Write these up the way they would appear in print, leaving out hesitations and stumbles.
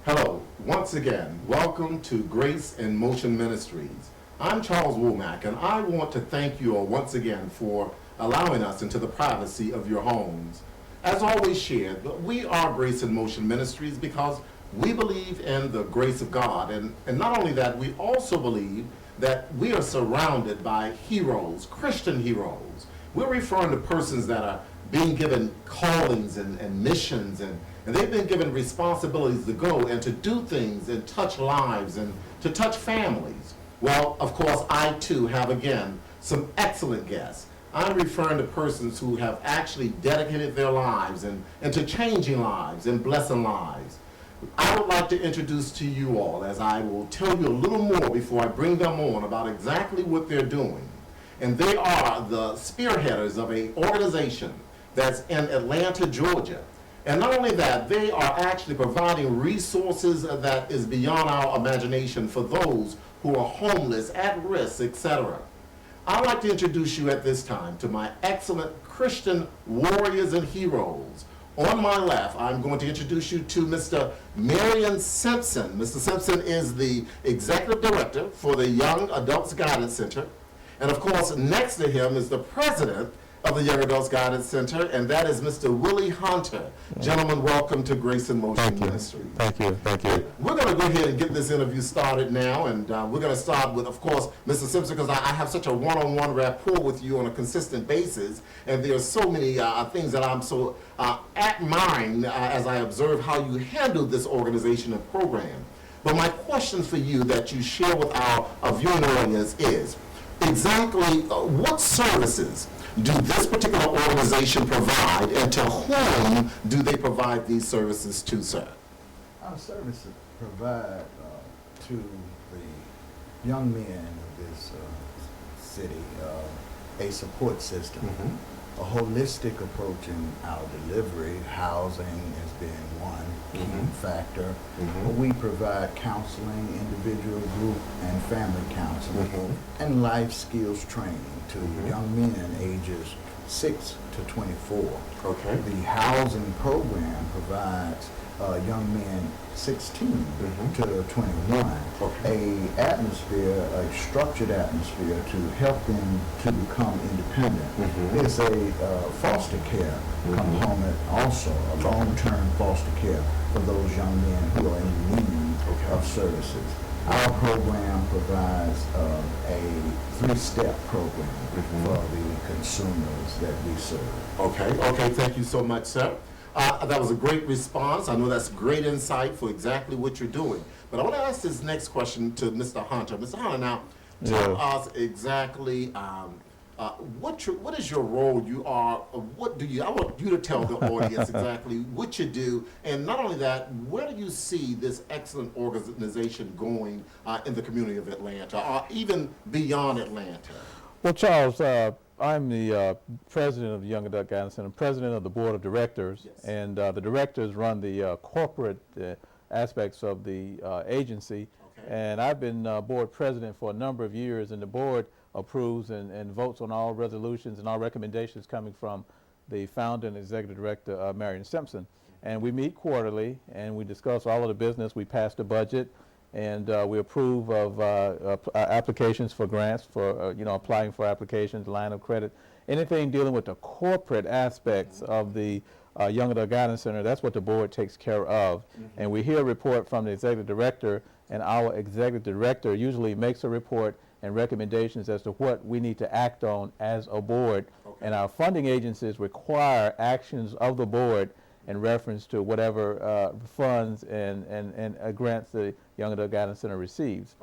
Hello, once again, welcome to Grace in Motion Ministries. I'm Charles Womack, and I want to thank you all once again for allowing us into the privacy of your homes. As always shared, we are Grace in Motion Ministries because we believe in the grace of God, and not only that, we also believe that we are surrounded by heroes, Christian heroes. We're referring to persons that are being given callings and missions, and they've been given responsibilities to go and to do things and touch lives and to touch families. Well, of course, I too have again some excellent guests. I'm referring to persons who have actually dedicated their lives and to changing lives and blessing lives. I would like to introduce to you all, as I will tell you a little more before I bring them on, about exactly what they're doing. And they are the spearheaders of an organization that's in Atlanta, Georgia. And not only that, they are actually providing resources that is beyond our imagination for those who are homeless, at risk, etc. I'd like to introduce you at this time to my excellent Christian warriors and heroes. On my left, I'm going to introduce you to Mr. Marion Simpson. Mr. Simpson is the Executive Director for the Young Adults Guidance Center. And of course, next to him is the President of the Young Adults Guidance Center, and that is Mr. Willie Hunter. Gentlemen, welcome to Grace in Motion Ministry. Thank you. Thank you. We're going to go ahead and get this interview started now, and we're going to start with, of course, Mr. Simpson, because I have such a one-on-one rapport with you on a consistent basis, and there are so many things that I'm so admiring as I observe how you handle this organization and program. But my question for you that you share with our viewing audience is, exactly what services do this particular organization provide, and to whom do they provide these services to, sir? Our services provide to the young men of this city a support system, a holistic approach in our delivery. Housing has been one key factor. We provide counseling, individual, group, and family counseling, and life skills training to young men ages 6 to 24. Okay. The housing program provides young men 16 to 21 a structured atmosphere to help them to become independent. It's a foster care component also, a long-term foster care for those young men who are in need of services. Our program provides a 3-step program for the consumers that we serve. Okay, thank you so much, sir. That was a great response. I know that's great insight for exactly what you're doing. But I want to ask this next question to Mr. Hunter. Mr. Hunter, now, tell us exactly what is your role? You are, what do you, I want you to tell the audience exactly what you do, and not only that, where do you see this excellent organization going in the community of Atlanta, or even beyond Atlanta? Well, Charles, I'm the president of the Young Adult Guidance Center, president of the board of directors, and the directors run the corporate aspects of the agency. And I've been board president for a number of years, and the board approves and votes on all resolutions and all recommendations coming from the founder and executive director, Marion Simpson. And we meet quarterly, and we discuss all of the business. We pass the budget, and we approve of applications for grants, for applying for applications, line of credit, anything dealing with the corporate aspects of the Young Adult Guidance Center. That's what the board takes care of. And we hear a report from the executive director, and our executive director usually makes a report and recommendations as to what we need to act on as a board. And our funding agencies require actions of the board in reference to whatever funds and grants the Young Adult Guidance Center receives.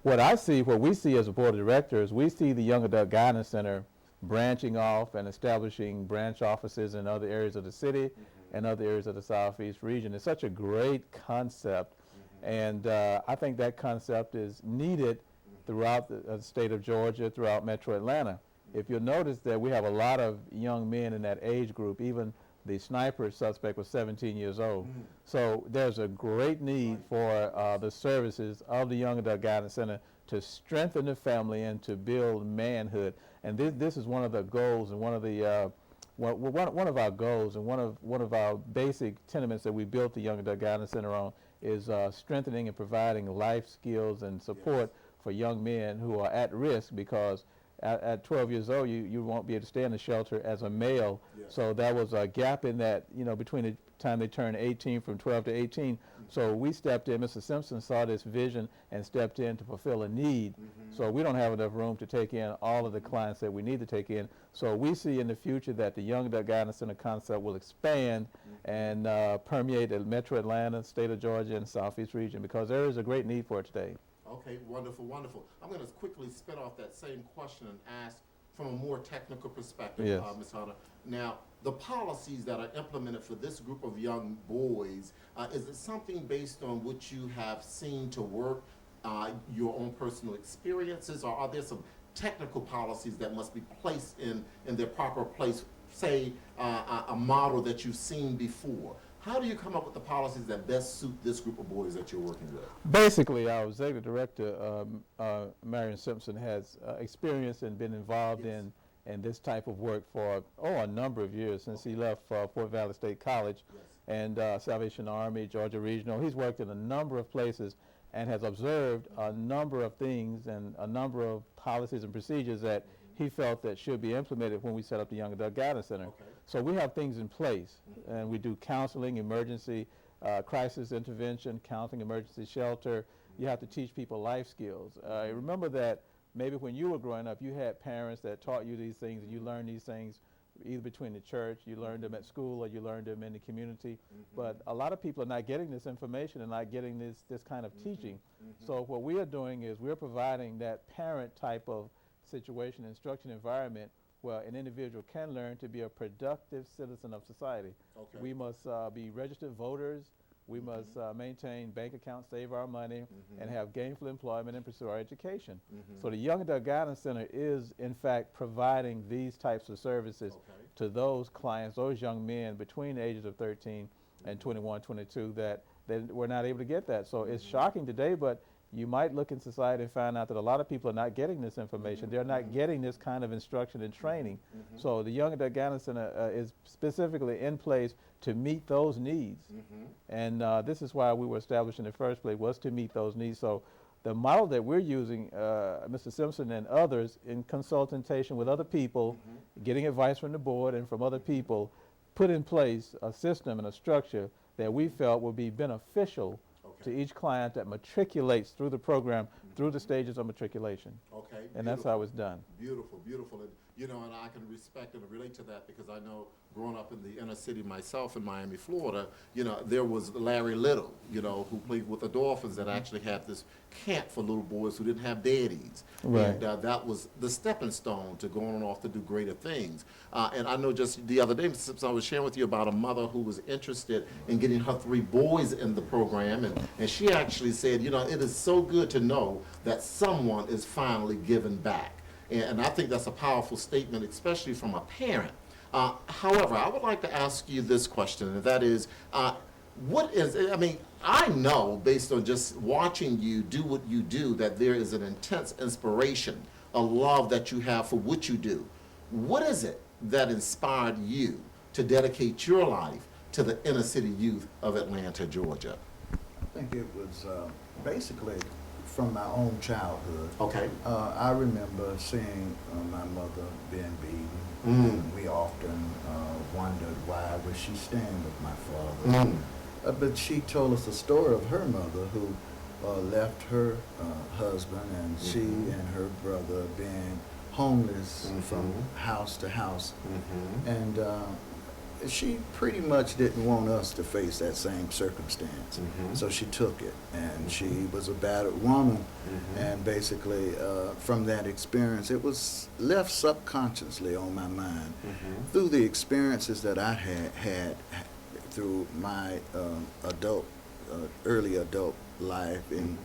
What we see as a board of directors, we see the Young Adult Guidance Center branching off and establishing branch offices in other areas of the city and other areas of the Southeast region. It's such a great concept, and I think that concept is needed throughout the state of Georgia, throughout Metro Atlanta. If you'll notice that we have a lot of young men in that age group, even the sniper suspect was 17 years old. So there's a great need for the services of the Young Adult Guidance Center to strengthen the family and to build manhood. And this is one of the goals and one of the one of our goals and one of our basic tenements that we built the Young Adult Guidance Center on is strengthening and providing life skills and support for young men who are at risk, because at 12 years old, you won't be able to stay in the shelter as a male. So there was a gap in that, between the time they turned 18, from 12 to 18. So we stepped in. Mr. Simpson saw this vision and stepped in to fulfill a need. So we don't have enough room to take in all of the clients that we need to take in. So we see in the future that the Young Adult Guidance Center concept will expand and permeate the Metro Atlanta, state of Georgia, and Southeast region, because there is a great need for it today. Okay, wonderful, wonderful. I'm going to quickly spit off that same question and ask from a more technical perspective, Ms. Hunter. Now, the policies that are implemented for this group of young boys, is it something based on what you have seen to work, your own personal experiences, or are there some technical policies that must be placed in their proper place, say a model that you've seen before? How do you come up with the policies that best suit this group of boys that you're working with? Basically, our executive director, Marion Simpson, has experience and been involved in this type of work for a number of years, since he left Fort Valley State College and Salvation Army, Georgia Regional. He's worked in a number of places and has observed a number of things and a number of policies and procedures that he felt that should be implemented when we set up the Young Adult Guidance Center. So we have things in place, and we do counseling, emergency, crisis intervention, counseling, emergency shelter. You have to teach people life skills. Remember that maybe when you were growing up, you had parents that taught you these things, and you learned these things either between the church, you learned them at school, or you learned them in the community. But a lot of people are not getting this information and not getting this kind of teaching. So what we are doing is we're providing that parent type of situation, instruction environment, where an individual can learn to be a productive citizen of society. We must be registered voters. We must maintain bank accounts, save our money, and have gainful employment and pursue our education. So the Young Adult Guidance Center is, in fact, providing these types of services to those clients, those young men between the ages of 13 and 21, 22, that were not able to get that. So it's shocking today, but you might look in society and find out that a lot of people are not getting this information. They're not getting this kind of instruction and training. So the Young Adult Guidance Center is specifically in place to meet those needs. And this is why we were established in the first place, was to meet those needs. So the model that we're using, Mr. Simpson and others, in consultation with other people, getting advice from the board and from other people, put in place a system and a structure that we felt would be beneficial to each client that matriculates through the program, through the stages of matriculation. And that's how it's done. Beautiful, beautiful. And, and I can respect and relate to that, because I know growing up in the inner city myself in Miami, Florida, there was Larry Little, who played with the Dolphins, that actually had this camp for little boys who didn't have daddies. And that was the stepping stone to going off to do greater things. And I know just the other day, Mr. Simpson, I was sharing with you about a mother who was interested in getting her 3 boys in the program. And she actually said, it is so good to know that someone is finally giving back. And I think that's a powerful statement, especially from a parent. However, I would like to ask you this question, and that is, I know, based on just watching you do what you do, that there is an intense inspiration, a love that you have for what you do. What is it that inspired you to dedicate your life to the inner city youth of Atlanta, Georgia? I think it was basically from my own childhood. I remember seeing my mother being beaten. And we often wondered, why was she staying with my father? But she told us the story of her mother, who left her husband, and she and her brother being homeless from house to house. And she pretty much didn't want us to face that same circumstance. So she took it, and she was a battered woman. And basically, from that experience, it was left subconsciously on my mind. Through the experiences that I had through my early adult life in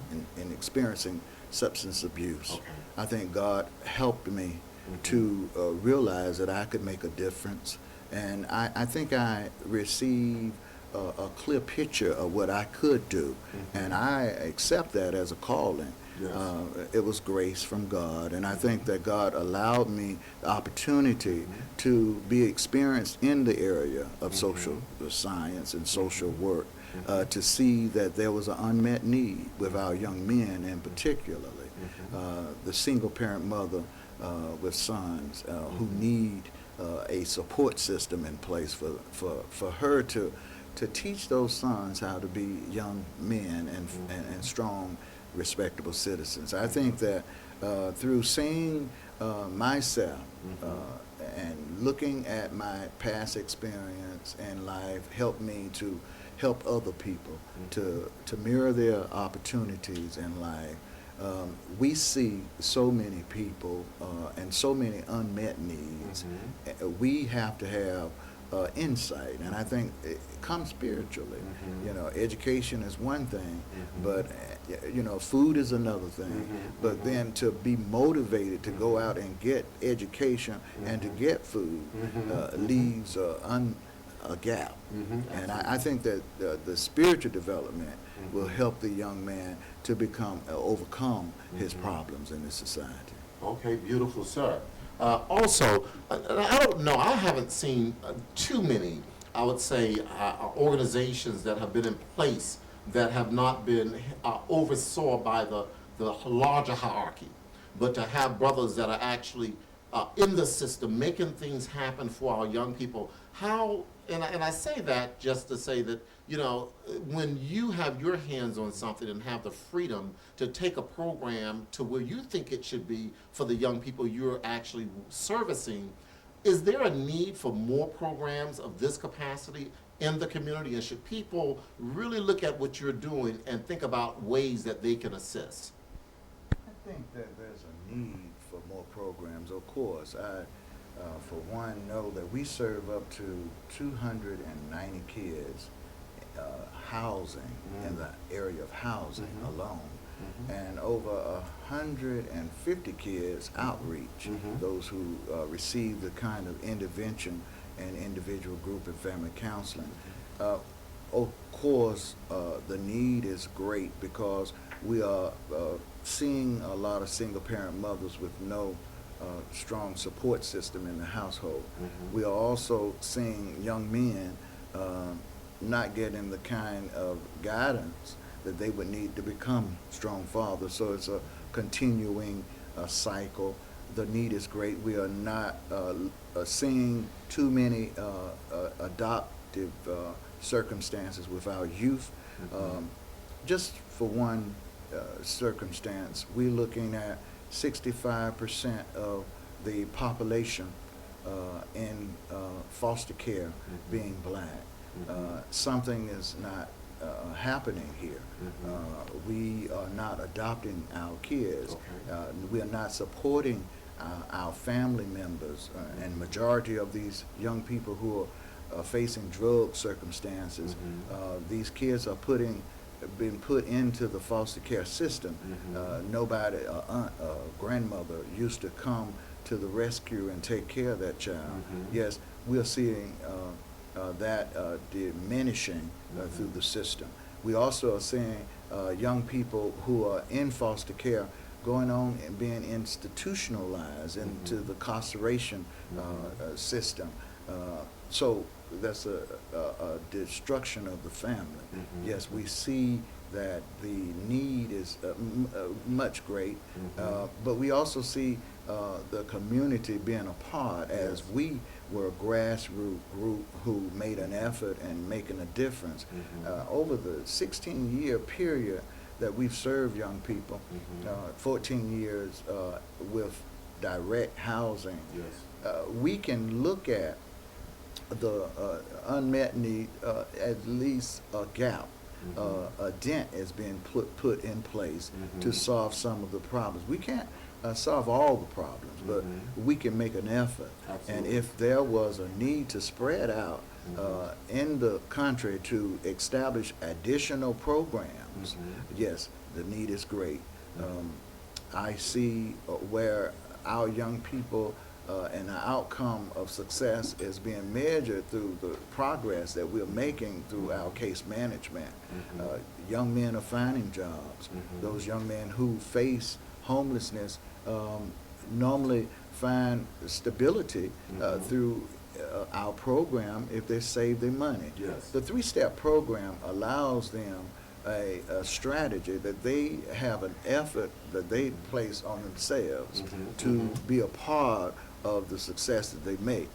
experiencing substance abuse. I think God helped me to realize that I could make a difference. And I think I received a clear picture of what I could do, and I accept that as a calling. It was grace from God, and I think that God allowed me the opportunity to be experienced in the area of social science and social work. to see that there was an unmet need with our young men, and particularly the single-parent mother with sons who need a support system in place for her to teach those sons how to be young men and strong, respectable citizens. I think that through seeing myself and looking at my past experience in life helped me to help other people to mirror their opportunities in life. We see so many people and so many unmet needs. We have to have insight, and I think it comes spiritually. You know, education is one thing, but you know, food is another thing. But then to be motivated to go out and get education and to get food leaves a gap. And I think that the spiritual development will help the young man to overcome his problems in this society. Okay, beautiful, sir. Also, I don't know, I haven't seen too many, I would say, organizations that have been in place that have not been oversaw by the larger hierarchy, but to have brothers that are actually in the system making things happen for our young people. How, and I say that just to say that, you know, when you have your hands on something and have the freedom to take a program to where you think it should be for the young people you're actually servicing, is there a need for more programs of this capacity in the community? And should people really look at what you're doing and think about ways that they can assist? I think that there's a need for more programs. Of course, I, for one, know that we serve up to 290 kids housing in the area of housing alone, and over 150 kids outreach, those who receive the kind of intervention and individual group and family counseling. Of course, the need is great because we are seeing a lot of single-parent mothers with no strong support system in the household. We are also seeing young men not getting the kind of guidance that they would need to become strong fathers. So it's a continuing cycle. The need is great. We are not seeing too many adoptive circumstances with our youth. Just for one circumstance, we're looking at 65% of the population in foster care being black. Something is not happening here. We are not adopting our kids. We are not supporting our family members, and majority of these young people who are facing drug circumstances, these kids are been put into the foster care system. Nobody, aunt, grandmother used to come to the rescue and take care of that child. Yes, we're seeing that diminishing through the system. We also are seeing young people who are in foster care going on and being institutionalized into the incarceration system. So that's a destruction of the family. Yes, we see that the need is much great, but we also see the community being a part, as we were a grassroots group who made an effort and making a difference. Over the 16-year period that we've served young people, 14 years with direct housing, we can look at the unmet need, at least a gap, a dent has been put in place to solve some of the problems. We can't solve all the problems, but we can make an effort. And if there was a need to spread out in the country to establish additional programs, yes, the need is great. I see where our young people and the outcome of success is being measured through the progress that we're making through our case management. Young men are finding jobs. Those young men who face homelessness normally find stability through our program if they save their money. Yes. The three-step program allows them a strategy that they have an effort that they place on themselves to be a part of the success that they make.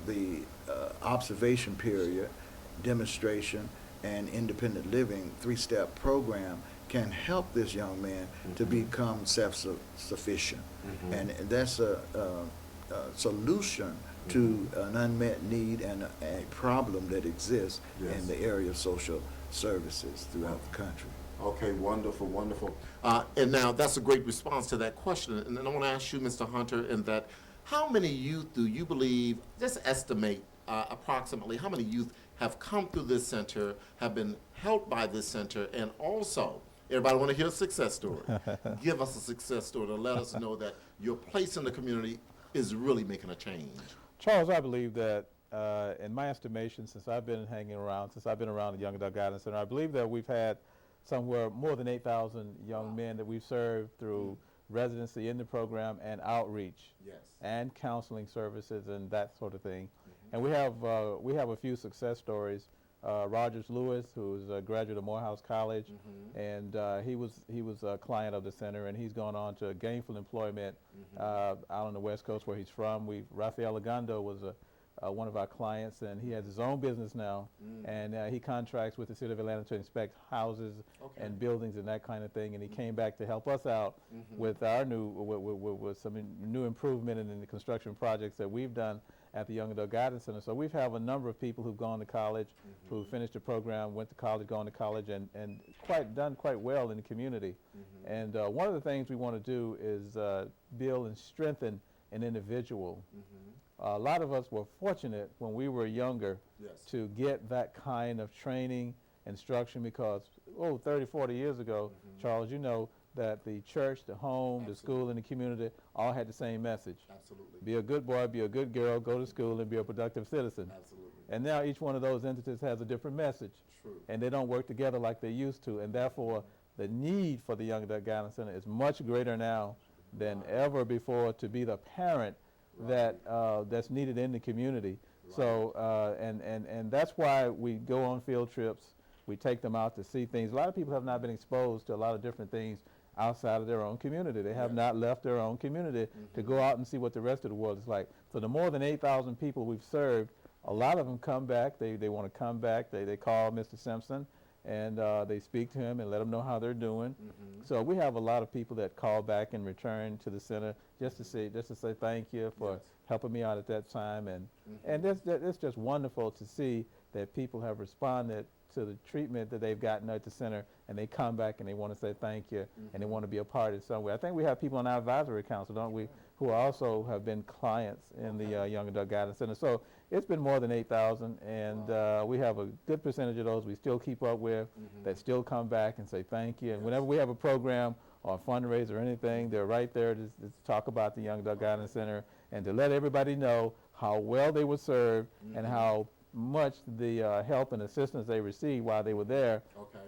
The observation period, demonstration, and independent living three-step program can help this young man to become self-sufficient. And that's a solution to an unmet need and a problem that exists in the area of social services throughout the country. Okay, wonderful, wonderful. And now that's a great response to that question. And then I want to ask you, Mr. Hunter, in that how many youth do you believe, just estimate approximately how many youth have come through this center, have been helped by this center, and also, everybody want to hear a success story. Give us a success story to let us know that your place in the community is really making a change. Charles, I believe that in my estimation, since I've been around the Young Adult Guidance Center, I believe that we've had somewhere more than 8,000 young men that we've served through residency in the program and outreach and counseling services and that sort of thing. And we have a few success stories. Rogers Lewis, who's a graduate of Morehouse College, and he was a client of the center, and he's gone on to gainful employment out on the West Coast where he's from. Rafael Agondo was one of our clients, and he has his own business now, and he contracts with the city of Atlanta to inspect houses and buildings and that kind of thing. And he came back to help us out with our with some new improvement in the construction projects that we've done at the Young Adult Guidance Center. So we have a number of people who've gone to college, who finished the program, went to college, gone to college, and done quite well in the community. And one of the things we want to do is build and strengthen an individual. A lot of us were fortunate when we were younger to get that kind of training, instruction, because 30, 40 years ago, Charles, you know that the church, the home, the school, and the community all had the same message. Absolutely. Be a good boy, be a good girl, go to school, and be a productive citizen. Absolutely. And now each one of those entities has a different message. True. And they don't work together like they used to, and therefore the need for the Young Adult Guidance Center is much greater now than ever before to be the parent that's needed in the community. So and that's why we go on field trips. We take them out to see things. A lot of people have not been exposed to a lot of different things outside of their own community. They have not left their own community to go out and see what the rest of the world is like. So the more than 8,000 people we've served, a lot of them come back. They want to come back. They call Mr. Simpson, and they speak to him and let him know how they're doing. So we have a lot of people that call back and return to the center just to say thank you for helping me out at that time. And it's just wonderful to see that people have responded to the treatment that they've gotten at the center, and they come back and they want to say thank you, and they want to be a part of it somewhere. I think we have people on our advisory council, don't we, who also have been clients in the Young Adult Guidance Center. So it's been more than 8,000, and we have a good percentage of those we still keep up with that still come back and say thank you. And whenever we have a program or a fundraiser or anything, they're right there to talk about the Young Adult Guidance Center and to let everybody know how well they were served and how much the help and assistance they received while they were there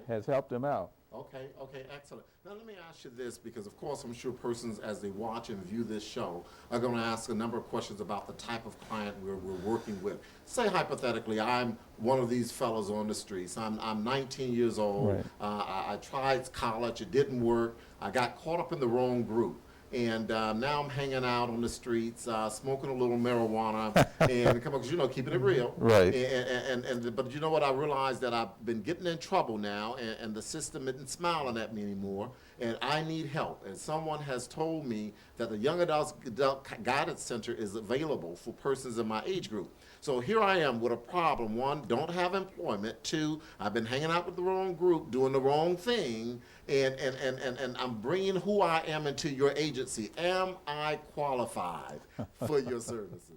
has helped them out. Okay, excellent. Now let me ask you this, because of course I'm sure persons as they watch and view this show are going to ask a number of questions about the type of client we're working with. Say hypothetically, I'm one of these fellows on the streets. I'm 19 years old. Right. I tried college, it didn't work. I got caught up in the wrong group. And now I'm hanging out on the streets, smoking a little marijuana, and come on, 'cause, keeping it real. Right. But you know what? I realized that I've been getting in trouble now, and the system isn't smiling at me anymore, and I need help. And someone has told me that the Young Adult Guidance Center is available for persons in my age group. So here I am with a problem. One, don't have employment. Two, I've been hanging out with the wrong group, doing the wrong thing, and I'm bringing who I am into your agency. Am I qualified for your services?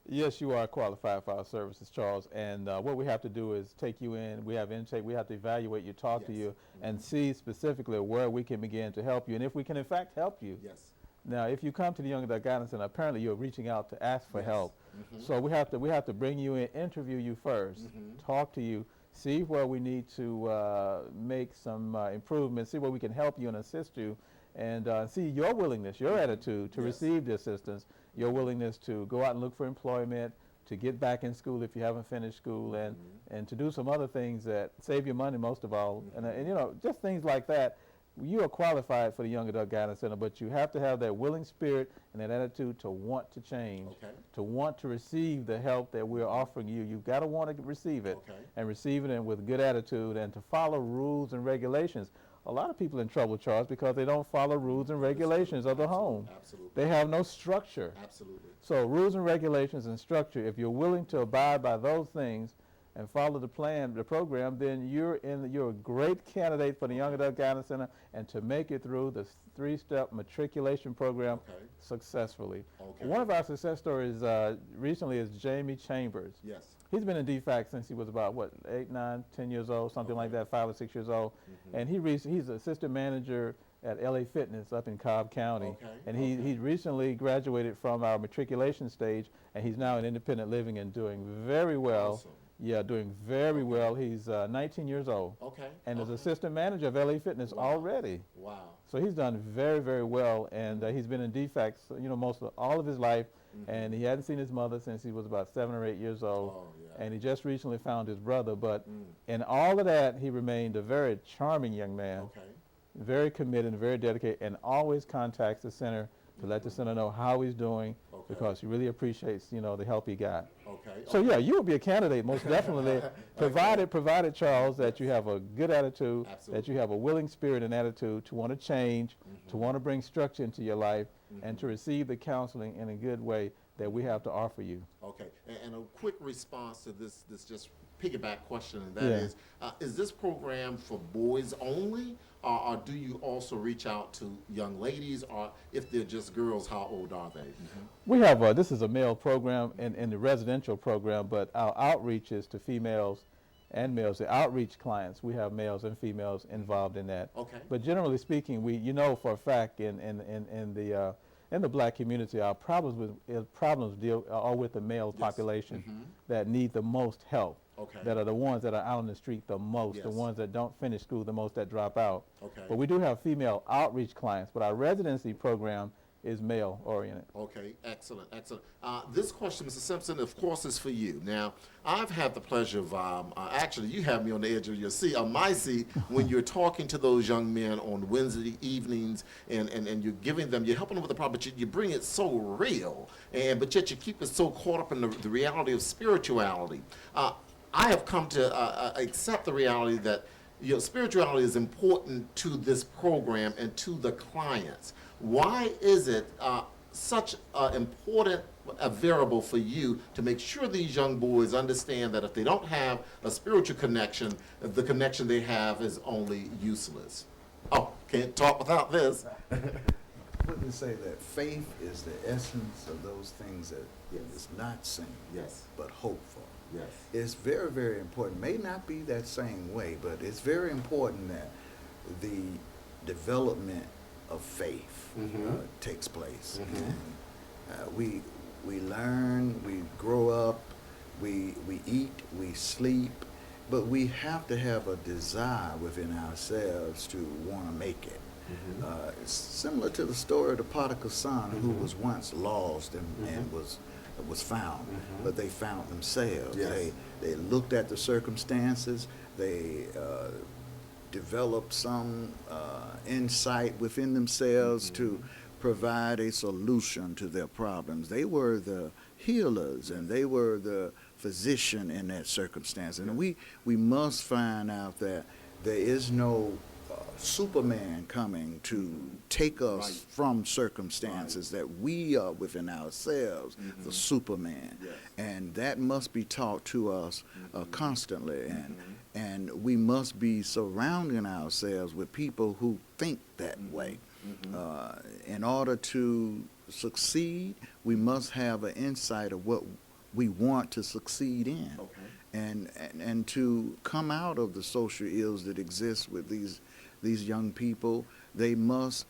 Yes, you are qualified for our services, Charles. And what we have to do is take you in. We have intake. We have to evaluate you, talk to you, and see specifically where we can begin to help you, and if we can, in fact, help you. Yes. Now, if you come to the Young Adult Guidance Center, apparently you're reaching out to ask for help. So we have to bring you in, interview you first, talk to you, see where we need to make some improvements, see where we can help you and assist you, and see your willingness, your attitude to receive the assistance. your willingness to go out and look for employment, to get back in school if you haven't finished school, and to do some other things that save you money most of all, and you know, just things like that. You are qualified for the Young Adult Guidance Center, but you have to have that willing spirit and that attitude to want to change, to want to receive the help that we're offering you. You've got to want to receive it, and receive it with good attitude, and to follow rules and regulations. A lot of people in trouble, Charles, because they don't follow rules and regulations of the home. They have no structure. So rules and regulations and structure, if you're willing to abide by those things and follow the plan, the program, then you're a great candidate for the Young Adult Guidance Center, and to make it through the 3-step matriculation program successfully. One of our success stories recently is Jamie Chambers. He's been in DFAC since he was about, what, 8, 9, 10 years old, something like that, 5 or 6 years old. And he's assistant manager at LA Fitness up in Cobb County. And he recently graduated from our matriculation stage, and he's now in independent living and doing very well. Yeah, doing very well. He's 19 years old. And is assistant manager of LA Fitness already. So he's done very, very well, and he's been in DFAC, you know, most of all of his life, and he hadn't seen his mother since he was about 7 or 8 years old. And he just recently found his brother, but in all of that, he remained a very charming young man, very committed, very dedicated, and always contacts the center to let the center know how he's doing, because he really appreciates, you know, the help he got. So yeah, you will be a candidate most definitely, provided Charles, that you have a good attitude, that you have a willing spirit and attitude to want to change, to want to bring structure into your life, and to receive the counseling in a good way that we have to offer you. And a quick response to this just piggyback question, and that is this program for boys only, or do you also reach out to young ladies, or if they're just girls, how old are they? We have, this is a male program in the residential program, but our outreach is to females and males. The outreach clients, we have males and females involved in that. But generally speaking, you know for a fact in the black community, our problems are with the male population that need the most help. That are the ones that are out on the street the most, the ones that don't finish school the most, that drop out. But we do have female outreach clients, but our residency program is male oriented. Excellent. This question, Mr. Simpson, of course, is for you. Now, I've had the pleasure of, actually, you have me on the edge of your seat, on my seat, when you're talking to those young men on Wednesday evenings, and you're giving them, you're helping them with the problem, but you bring it so real, but yet you keep it so caught up in the reality of spirituality. I have come to accept the reality that spirituality is important to this program and to the clients. Why is it such an important variable for you to make sure these young boys understand that if they don't have a spiritual connection, the connection they have is only useless? Oh, can't talk without this. Wouldn't say that faith is the essence of those things that is not seen, but hoped for. It's very, very important. May not be that same way, but it's very important that the development of faith takes place. And, we learn, we grow up, we eat, we sleep, but we have to have a desire within ourselves to want to make it. It's similar to the story of the prodigal son who was once lost and was found, but they found themselves. They looked at the circumstances, they developed some insight within themselves to provide a solution to their problems. They were the healers, and they were the physician in that circumstance. And we must find out that there is no Superman coming to take us from circumstances, that we are within ourselves the Superman, and that must be taught to us constantly, and we must be surrounding ourselves with people who think that way. In order to succeed, we must have an insight of what we want to succeed in, and to come out of the social ills that exist with these young people. They must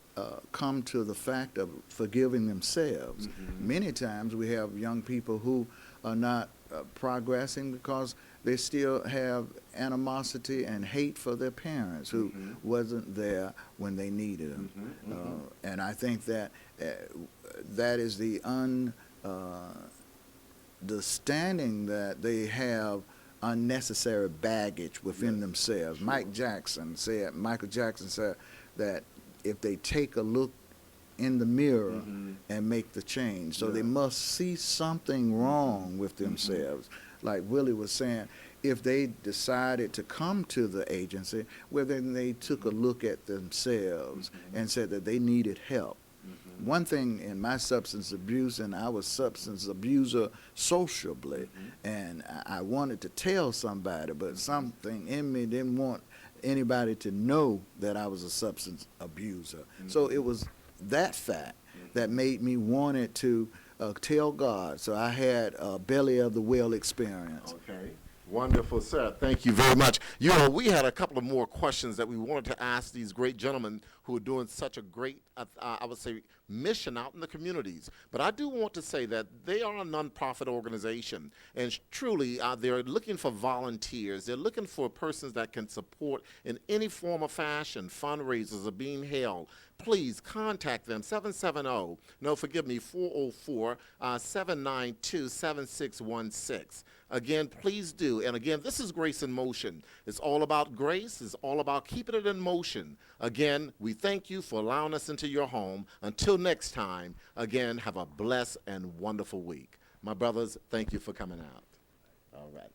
come to the fact of forgiving themselves. Many times we have young people who are not progressing because they still have animosity and hate for their parents who wasn't there when they needed them. And I think that that is the understanding that they have unnecessary baggage within themselves. Sure. Michael Jackson said that if they take a look in the mirror and make the change, so they must see something wrong with themselves. Like Willie was saying, if they decided to come to the agency, well, then they took a look at themselves and said that they needed help. One thing in my substance abuse, and I was substance abuser sociably, and I wanted to tell somebody, but something in me didn't want anybody to know that I was a substance abuser. So it was that fact that made me wanted to tell God. So I had a belly of the whale experience. Okay. Wonderful, sir. Thank you very much. You know, we had a couple of more questions that we wanted to ask these great gentlemen who are doing such a great, I would say, mission out in the communities. But I do want to say that they are a nonprofit organization, and truly they're looking for volunteers. They're looking for persons that can support in any form or fashion. Fundraisers are being held. Please contact them, 404-792-7616. Again, please do. And again, this is Grace in Motion. It's all about grace. It's all about keeping it in motion. Again, we thank you for allowing us into your home. Until next time, again, have a blessed and wonderful week. My brothers, thank you for coming out. All right.